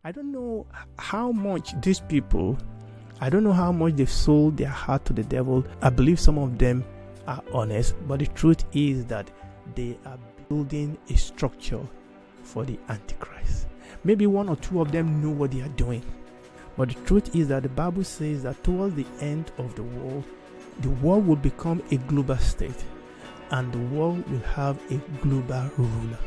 I don't know how much these people, I don't know how much they've sold their heart to the devil. I believe some of them are honest, but the truth is that they are building a structure for the Antichrist. Maybe one or two of them know what they are doing, but the truth is that the Bible says that towards the end of the world will become a global state, and the world will have a global ruler.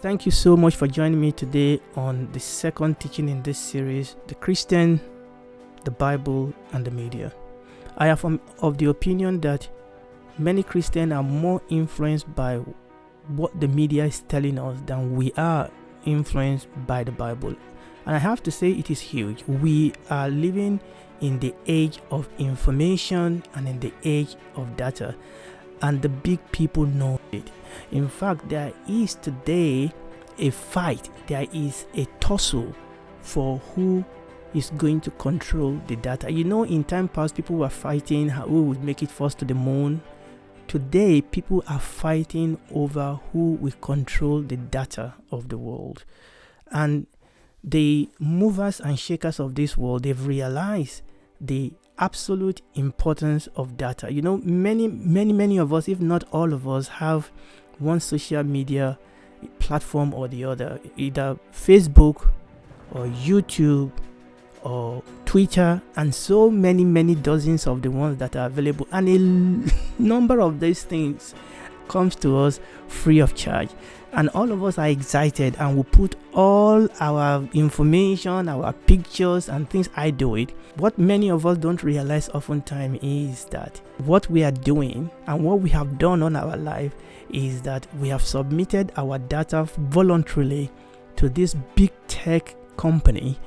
Thank you so much for joining me today on the second teaching in this series, The Christian, the Bible, and the Media. I am of the opinion that many Christians are more influenced by what the media is telling us than we are influenced by the Bible. And I have to say it is huge. We are living in the age of information and in the age of data, and the big people know it. In fact, there is today a fight, there is a tussle for who is going to control the data. You know, in time past, people were fighting who would make it first to the moon. Today, people are fighting over who will control the data of the world. And the movers and shakers of this world, they've realized the absolute importance of data. You know, many of us, if not all of us, have one social media platform or the other, either Facebook or YouTube or Twitter, and so many dozens of the ones that are available, and a number of these things comes to us free of charge, and all of us are excited and we put all our information, our pictures and things. I do it. What many of us don't realize oftentimes is that what we are doing and what we have done on our life is that we have submitted our data voluntarily to this big tech company,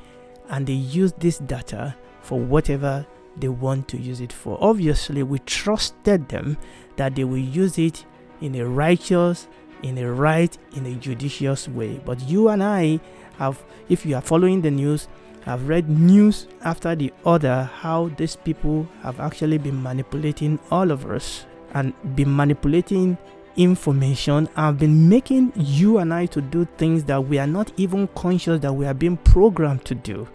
and they use this data for whatever they want to use it for. Obviously, we trusted them that they will use it in a righteous, in a right, in a judicious way. But you and I have, if you are following the news, have read news after the other how these people have actually been manipulating all of us and been manipulating information and been making you and I to do things that we are not even conscious that we are being programmed to do.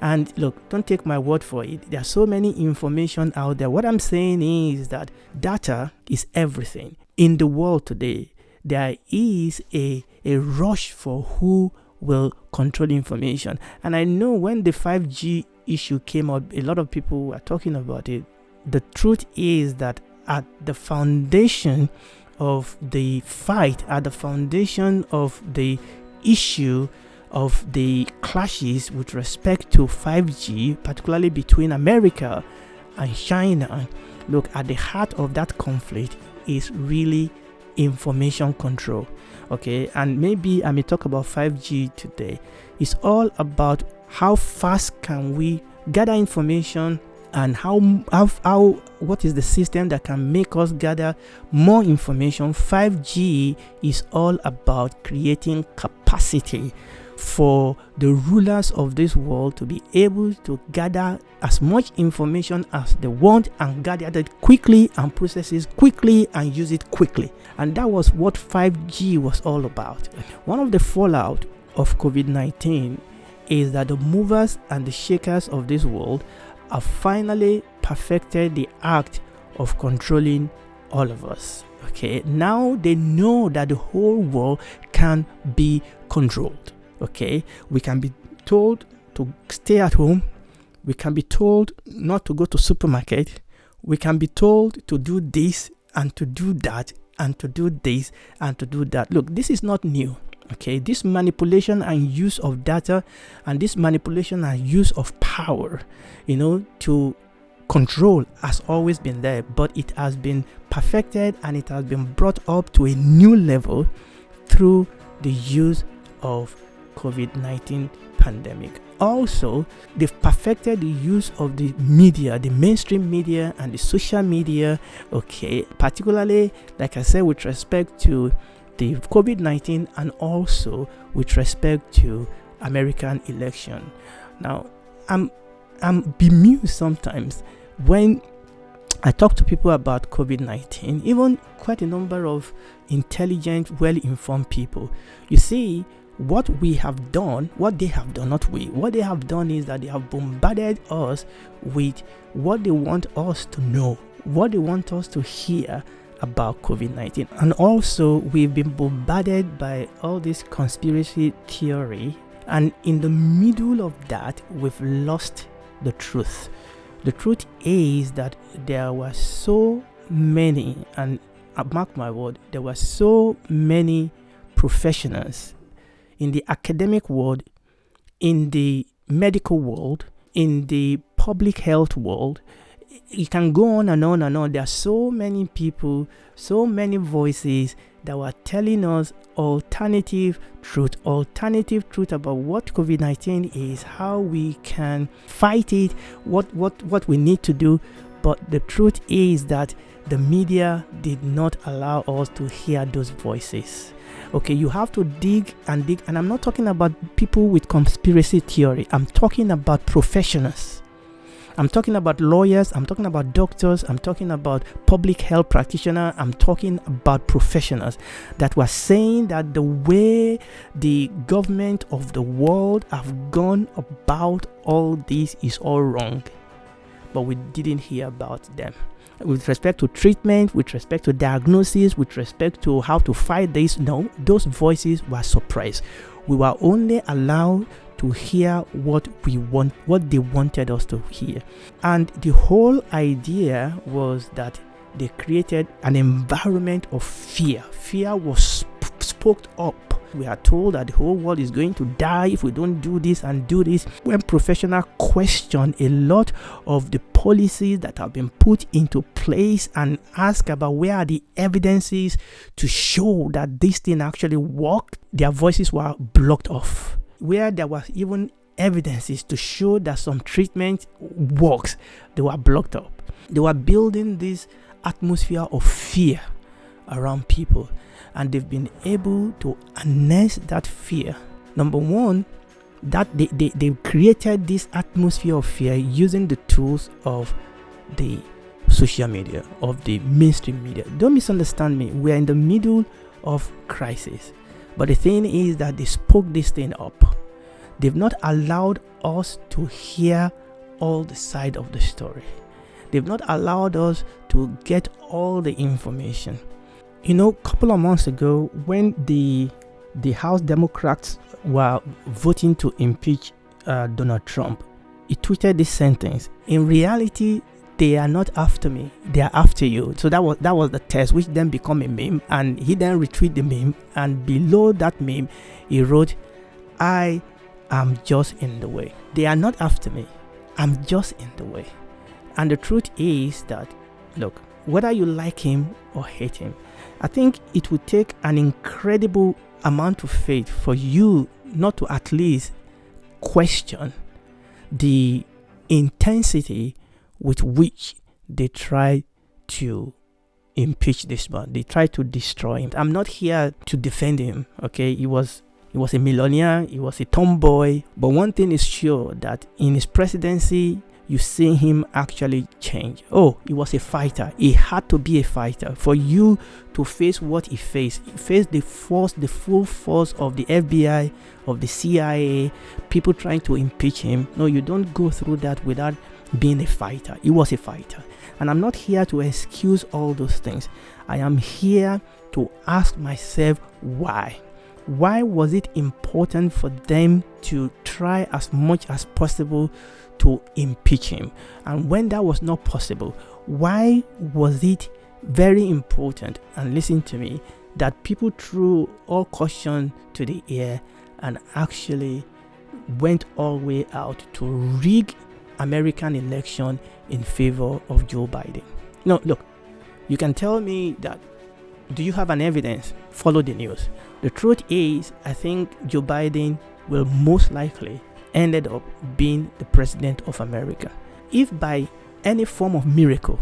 And look, don't take my word for it. There are so many information out there. What I'm saying is that data is everything. In the world today, there is a rush for who will control information. And I know when the 5G issue came up, a lot of people were talking about it. The truth is that at the foundation of the fight, at the foundation of the issue of the clashes with respect to 5G, particularly between America and China, look, at the heart of that conflict is really information control. Okay, and maybe I may talk about 5G today. It's all about how fast can we gather information, and how what is the system that can make us gather more information. 5G is all about creating capacity for the rulers of this world to be able to gather as much information as they want and gather it quickly and process it quickly and use it quickly. And that was what 5G was all about. One of the fallout of COVID-19 is that the movers and the shakers of this world have finally perfected the act of controlling all of us. Okay, now they know that the whole world can be controlled. Okay, we can be told to stay at home. We can be told not to go to supermarket. We can be told to do this and to do that and to do this and to do that. Look, this is not new. Okay, this manipulation and use of data and this manipulation and use of power, to control has always been there, but it has been perfected and it has been brought up to a new level through the use of COVID-19 pandemic. Also, they've perfected the use of the media, the mainstream media and the social media, okay, particularly, like I said, with respect to the COVID-19 and also with respect to American election. Now, I'm bemused sometimes when I talk to people about COVID-19, even quite a number of intelligent, well-informed people. You see, what we have done, what they have done, not we, what they have done is that they have bombarded us with what they want us to know, what they want us to hear about COVID-19. And also, we've been bombarded by all this conspiracy theory. And in the middle of that, we've lost the truth. The truth is that there were so many, and mark my word, there were so many professionals in the academic world, in the medical world, in the public health world. You can go on and on and on. There are so many people, so many voices that were telling us alternative truth about what COVID-19 is, how we can fight it, what we need to do. But the truth is that the media did not allow us to hear those voices. Okay, you have to dig, and I'm not talking about people with conspiracy theory. I'm talking about professionals. I'm talking about lawyers, I'm talking about doctors, I'm talking about public health practitioners, I'm talking about professionals that were saying that the way the government of the world have gone about all this is all wrong. But we didn't hear about them. With respect to treatment, with respect to diagnosis, with respect to how to fight this, no, those voices were suppressed. We were only allowed to hear what they wanted us to hear. And the whole idea was that they created an environment of fear. Fear was spoke up. We are told that the whole world is going to die if we don't do this and do this. When professionals question a lot of the policies that have been put into place and ask about where are the evidences to show that this thing actually worked, their voices were blocked off. Where there was even evidences to show that some treatment works, they were blocked up. They were building this atmosphere of fear around people, and they've been able to harness that fear. Number one, that they created this atmosphere of fear using the tools of the social media, of the mainstream media. Don't misunderstand me. We're in the middle of crisis. But the thing is that they spoke this thing up. They've not allowed us to hear all the side of the story. They've not allowed us to get all the information. You know, a couple of months ago, when the House Democrats were voting to impeach Donald Trump, he tweeted this sentence: "In reality, they are not after me, they are after you." So that was the test, which then became a meme, and he then retweeted the meme, and below that meme he wrote, "I am just in the way. They are not after me, I'm just in the way." And the truth is that, look, whether you like him or hate him, I think it would take an incredible amount of faith for you not to at least question the intensity with which they try to impeach this man. They try to destroy him. I'm not here to defend him, okay? He was a millionaire, he was a tomboy. But one thing is sure, that in his presidency, you see him actually change. Oh, he was a fighter. He had to be a fighter. For you to face what he faced the full force of the FBI, of the CIA, people trying to impeach him. No, you don't go through that without being a fighter. He was a fighter. And I'm not here to excuse all those things. I am here to ask myself why. Why was it important for them to try as much as possible to impeach him? And when that was not possible, why was it very important, and listen to me, that people threw all caution to the air and actually went all the way out to rig American election in favor of Joe Biden? No, look, you can tell me that, do you have an evidence? Follow the news. The truth is, I think Joe Biden will most likely ended up being the president of America. If by any form of miracle,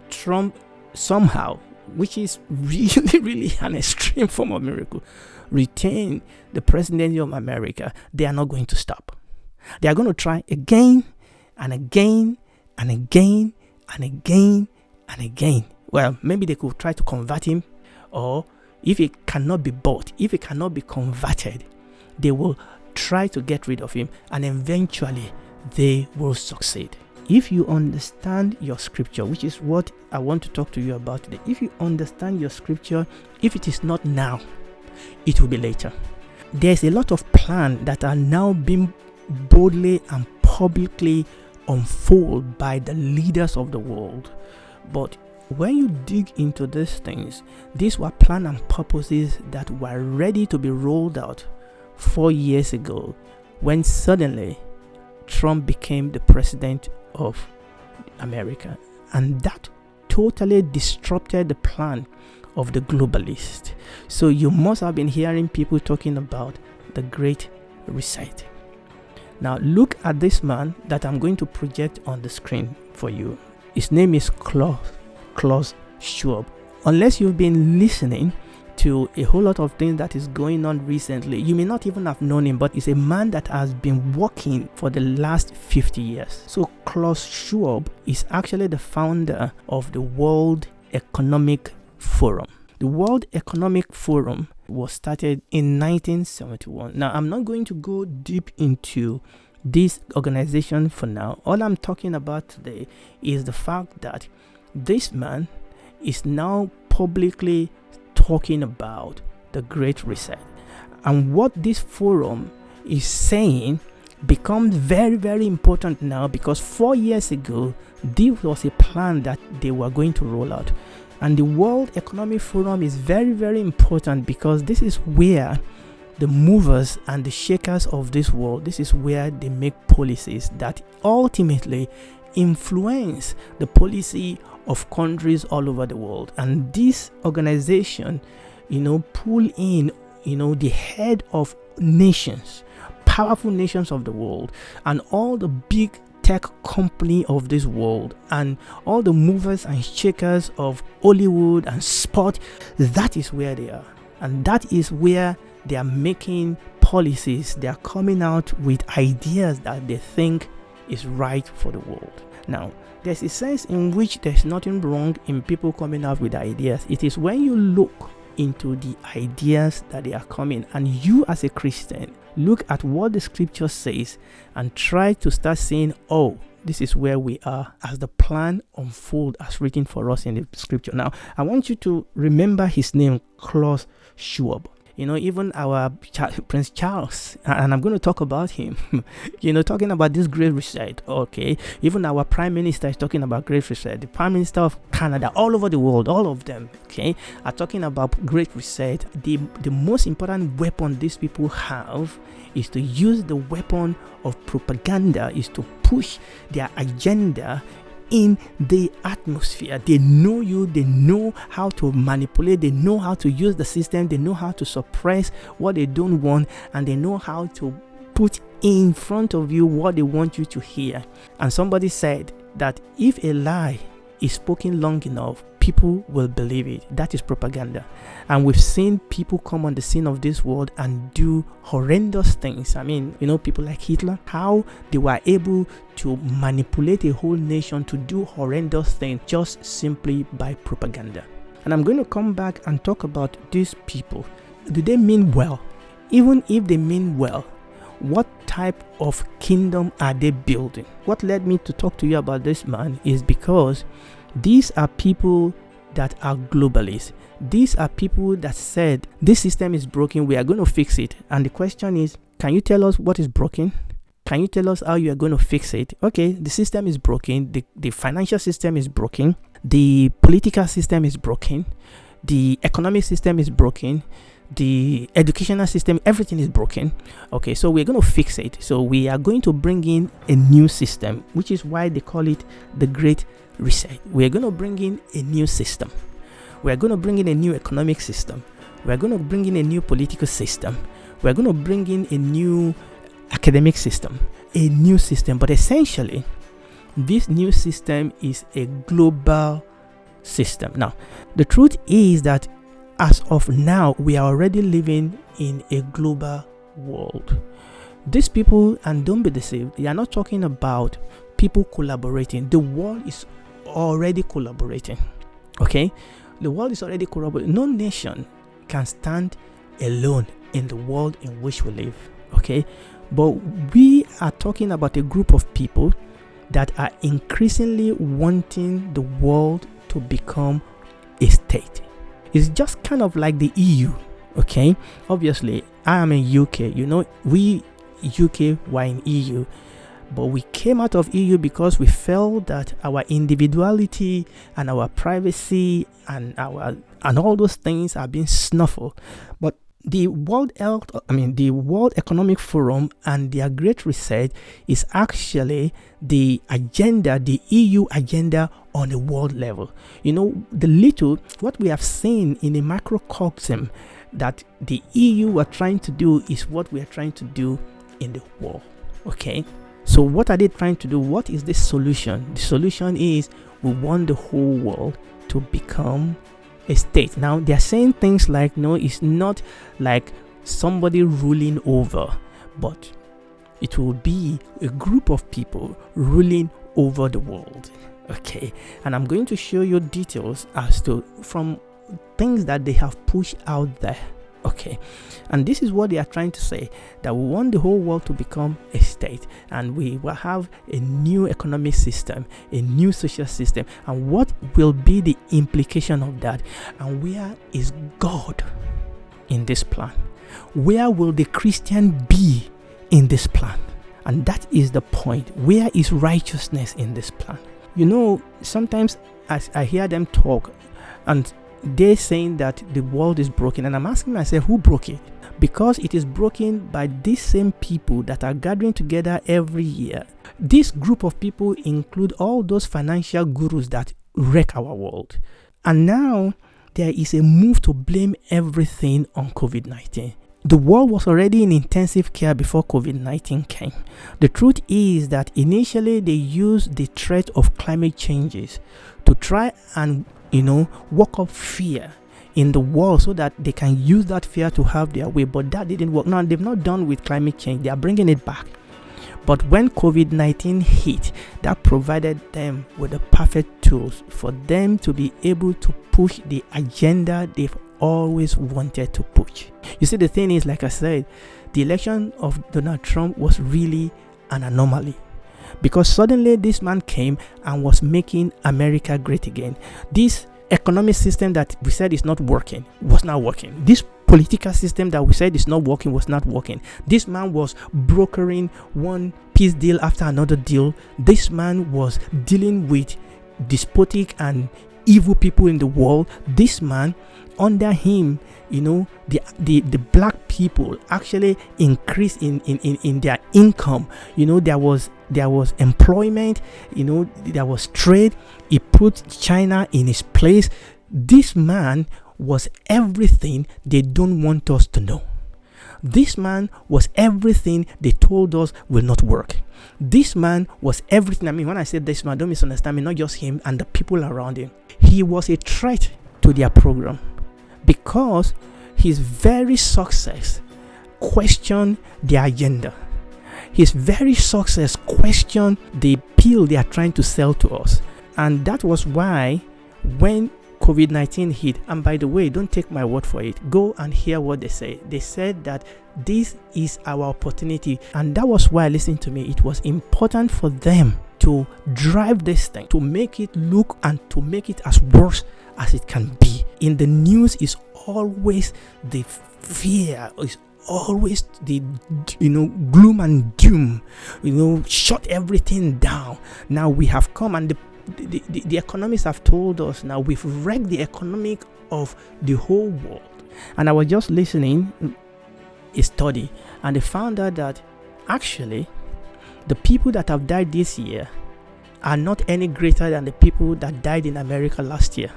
Trump somehow, which is really an extreme form of miracle, retain the presidency of America, they are not going to stop. They are going to try again and again and again and again and again. Well, maybe they could try to convert him, or if it cannot be bought, if it cannot be converted, they will try to get rid of him, and eventually they will succeed. If you understand your scripture, which is what I want to talk to you about today, if you understand your scripture, if it is not now, it will be later. There's a lot of plans that are now being boldly and publicly unfolded by the leaders of the world. But when you dig into these things, these were plans and purposes that were ready to be rolled out 4 years ago, when suddenly Trump became the president of America. And that totally disrupted the plan of the globalist. So you must have been hearing people talking about the Great Reset. Now look at this man that I'm going to project on the screen for you. His name is Klaus Schwab. Unless you've been listening to a whole lot of things that is going on recently, you may not even have known him, but he's a man that has been working for the last 50 years. So Klaus Schwab is actually the founder of the World Economic Forum. The World Economic Forum was started in 1971. Now, I'm not going to go deep into this organization for now. All I'm talking about today is the fact that this man is now publicly talking about the Great Reset. And what this forum is saying becomes very, very important now, because 4 years ago, this was a plan that they were going to roll out. And the World Economic Forum is very, very important, because this is where the movers and the shakers of this world, this is where they make policies that ultimately influence the policy of countries all over the world. And this organization, pull in, the head of nations, powerful nations of the world, and all the big tech company of this world, and all the movers and shakers of Hollywood and sport. That is where they are, and that is where they are making policies. They are coming out with ideas that they think is right for the world. Now, there's a sense in which there's nothing wrong in people coming out with ideas. It is when you look into the ideas that they are coming, and you as a Christian look at what the scripture says and try to start saying, oh, this is where we are as the plan unfold as written for us in the scripture. Now, I want you to remember his name, Klaus Schwab. Even our Prince Charles, and I'm going to talk about him, talking about this Great Reset, okay? Even our Prime Minister is talking about Great Reset. The Prime Minister of Canada, all over the world, all of them, okay, are talking about Great Reset. The most important weapon these people have is to use the weapon of propaganda, is to push their agenda in the atmosphere. They know you, they know how to manipulate, they know how to use the system, they know how to suppress what they don't want, and they know how to put in front of you what they want you to hear. And somebody said that if a lie is spoken long enough, people will believe it. That is propaganda. And we've seen people come on the scene of this world and do horrendous things. I mean, people like Hitler, how they were able to manipulate a whole nation to do horrendous things just simply by propaganda. And I'm going to come back and talk about these people. Do they mean well? Even if they mean well, what type of kingdom are they building? What led me to talk to you about this man is because these are people that are globalists. These are people that said this system is broken, we are going to fix it. And the question is, can you tell us what is broken? Can you tell us how you are going to fix it? Okay, the system is broken, the financial system is broken, the political system is broken, the economic system is broken, the educational system, everything is broken. Okay, so we're going to fix it. So we are going to bring in a new system, which is why they call it the Great Reset. We're going to bring in a new system. We're going to bring in a new economic system. We're going to bring in a new political system. We're going to bring in a new academic system, a new system. But essentially, this new system is a global system. Now, the truth is that as of now, we are already living in a global world. These people, and don't be deceived, they are not talking about people collaborating. The world is already collaborating. Okay, the world is already collaborating. No nation can stand alone in the world in which we live. Okay, but we are talking about a group of people that are increasingly wanting the world to become a state. It's just kind of like the EU. Okay, obviously I am in UK. We UK were in EU, but we came out of EU because we felt that our individuality and our privacy and all those things are being snuffled. But the World Economic Forum and their Great Reset is actually the agenda, the EU agenda on a world level. What we have seen in a microcosm that the EU are trying to do is what we are trying to do in the world. Okay, so what are they trying to do? What is the solution? The solution is we want the whole world to become a state. Now they're saying things like, no, it's not like somebody ruling over, but it will be a group of people ruling over the world. Okay, and I'm going to show you details as to from things that they have pushed out there. Okay, and this is what they are trying to say, that we want the whole world to become a state, and we will have a new economic system, a new social system. And what will be the implication of that? And where is God in this plan? Where will the Christian be in this plan? And that is the point. Where is righteousness in this plan? Sometimes as I hear them talk, and they're saying that the world is broken, and I'm asking myself, who broke it? Because it is broken by these same people that are gathering together every year. This group of people include all those financial gurus that wreck our world. And now there is a move to blame everything on COVID-19. The world was already in intensive care before COVID-19 came. The truth is that initially they used the threat of climate changes to try and work up fear in the world so that they can use that fear to have their way. But that didn't work. Now they've not done with climate change. They are bringing it back. But when COVID-19 hit, that provided them with the perfect tools for them to be able to push the agenda they've always wanted to push. You see, the thing is, like I said, the election of Donald Trump was really an anomaly, because suddenly this man came and was making America great again. This economic system that we said is not working was not working. This political system that we said is not working was not working. This man was brokering one peace deal after another deal. This man was dealing with despotic and evil people in the world. This man, under him, the black people actually increased in their income. There was employment, there was trade. He put China in its place. This man was everything they don't want us to know. This man was everything they told us will not work. This man was everything. I mean, when I say this man, don't misunderstand me, not just him and the people around him. He was a threat to their program, because his very success questioned their agenda. His very success questioned the pill they are trying to sell to us. And that was why when COVID-19 hit, and by the way, don't take my word for it, go and hear what they say. They said that this is our opportunity. And that was why, listen to me, it was important for them to drive this thing, to make it look and to make it as worse as it can be. In the news is always the fear, is always the gloom and doom, shut everything down. Now we have come, and the economists have told us, now we've wrecked the economic of the whole world. And I was just listening a study, and they found out that actually the people that have died this year are not any greater than the people that died in America last year.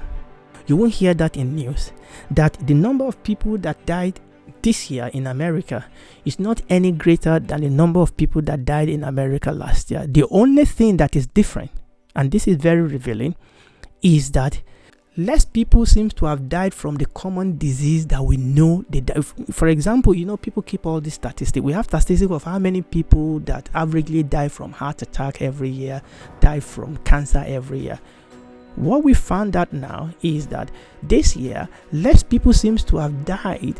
You won't hear that in news, that the number of people that died this year in America is not any greater than the number of people that died in America last year. The only thing that is different, and this is very revealing, is that less people seem to have died from the common disease that we know they die. For example, people keep all these statistics. We have statistics of how many people that averagely die from heart attack every year, die from cancer every year. What we found out now is that this year, less people seems to have died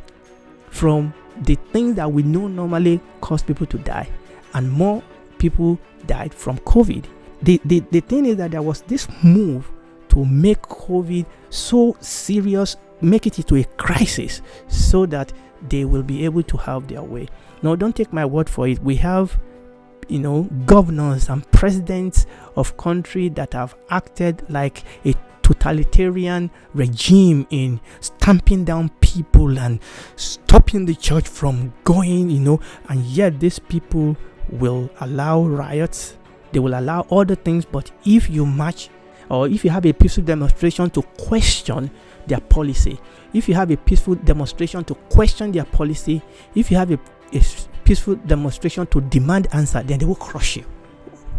from the things that we know normally cause people to die, and more people died from COVID. The thing is that there was this move to make COVID so serious, make it into a crisis, so that they will be able to have their way. Now, don't take my word for it. We have governors and presidents of countries that have acted like a totalitarian regime in stamping down people and stopping the church from going, and yet these people will allow riots, they will allow other things. But if you march, or if you have a peaceful demonstration to question their policy, if you have a peaceful demonstration to question their policy, if you have a peaceful demonstration to demand answer, then they will crush you.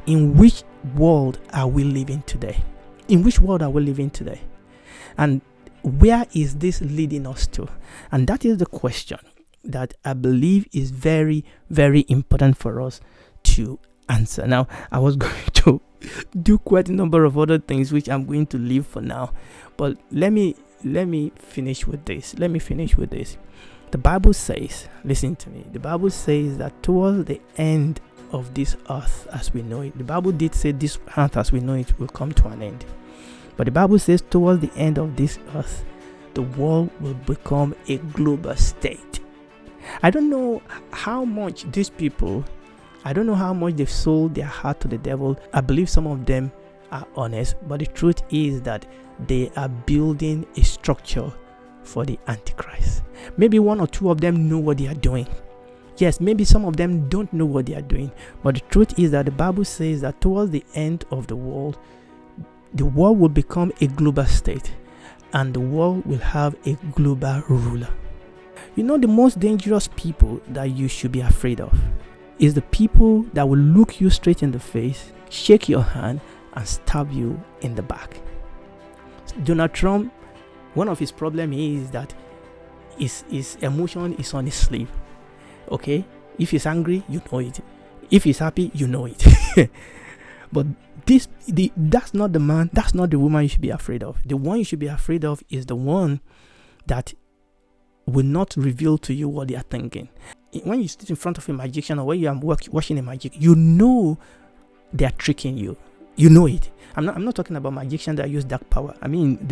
In which world are we living today? In which world are we living today? And where is this leading us to? And that is the question that I believe is very, very important for us to answer. Now, I was going to do quite a number of other things which I'm going to leave for now, but let me finish with this. The Bible says, listen to me, the Bible says that towards the end of this earth as we know it, the Bible did say this earth as we know it will come to an end. But the Bible says towards the end of this earth, the world will become a global state. I don't know how much these people, I don't know how much they've sold their heart to the devil. I believe some of them are honest, but the truth is that they are building a structure for the Antichrist. Maybe one or two of them know what they are doing. Yes, maybe some of them don't know what they are doing. But the truth is that the Bible says that towards the end of the world will become a global state, and the world will have a global ruler. The most dangerous people that you should be afraid of is the people that will look you straight in the face, shake your hand, and stab you in the back. Donald Trump, one of his problems is that his emotion is on his sleeve. Okay? If he's angry, you know it. If he's happy, you know it. But that's not the man, that's not the woman you should be afraid of. The one you should be afraid of is the one that will not reveal to you what they are thinking. When you sit in front of a magician, or when you are watching a magic, you know they are tricking you. You know it. I'm not talking about magicians that use dark power. I mean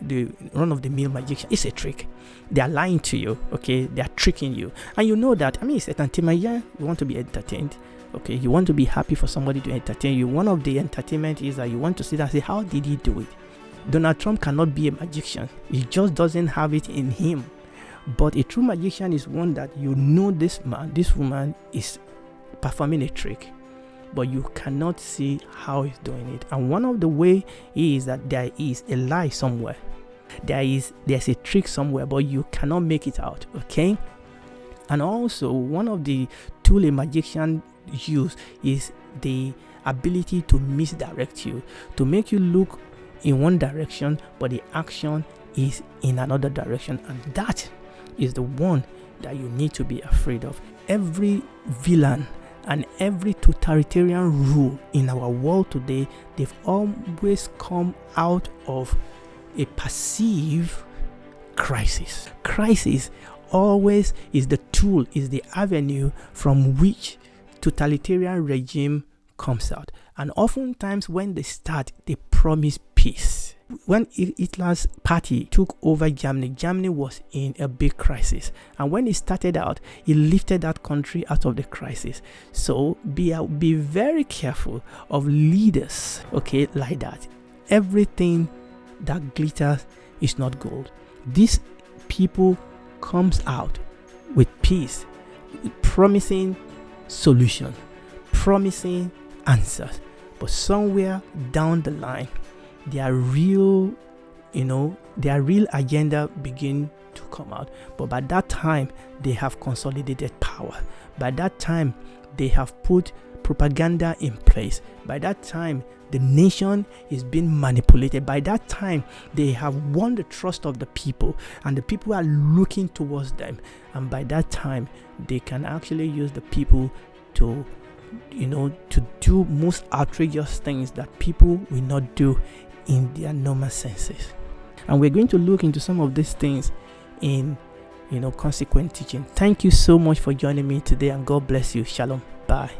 the run-of-the-mill magician. It's a trick. They are lying to you. Okay, they are tricking you, and you know that. I mean, it's entertainment. Yeah, you want to be entertained. Okay, you want to be happy for somebody to entertain you. One of the entertainment is that you want to sit and say, how did he do it? Donald Trump cannot be a magician. He just doesn't have it in him. But a true magician is one that this man, this woman is performing a trick, but you cannot see how he's doing it. And one of the way is that there is a lie somewhere. There's a trick somewhere, but you cannot make it out. Okay. And also, one of the tools a magician use is the ability to misdirect you, to make you look in one direction, but the action is in another direction. And that is the one that you need to be afraid of. Every villain and every totalitarian rule in our world today, they've always come out of a perceived crisis. Crisis always is the tool, is the avenue from which totalitarian regime comes out. And oftentimes when they start, they promise peace. When Hitler's party took over Germany, Germany was in a big crisis. And when it started out, he lifted that country out of the crisis. So be very careful of leaders, okay, like that. Everything that glitters is not gold. These people comes out with peace, promising solution, promising answers. But somewhere down the line, their real agenda begin to come out. But by that time, they have consolidated power. By that time, they have put propaganda in place. By that time, the nation is being manipulated. By that time, they have won the trust of the people, and the people are looking towards them. And by that time, they can actually use the people to do most outrageous things that people will not do in their normal senses. And we're going to look into some of these things in consequent teaching. Thank you so much for joining me today, and God bless you. Shalom. Bye.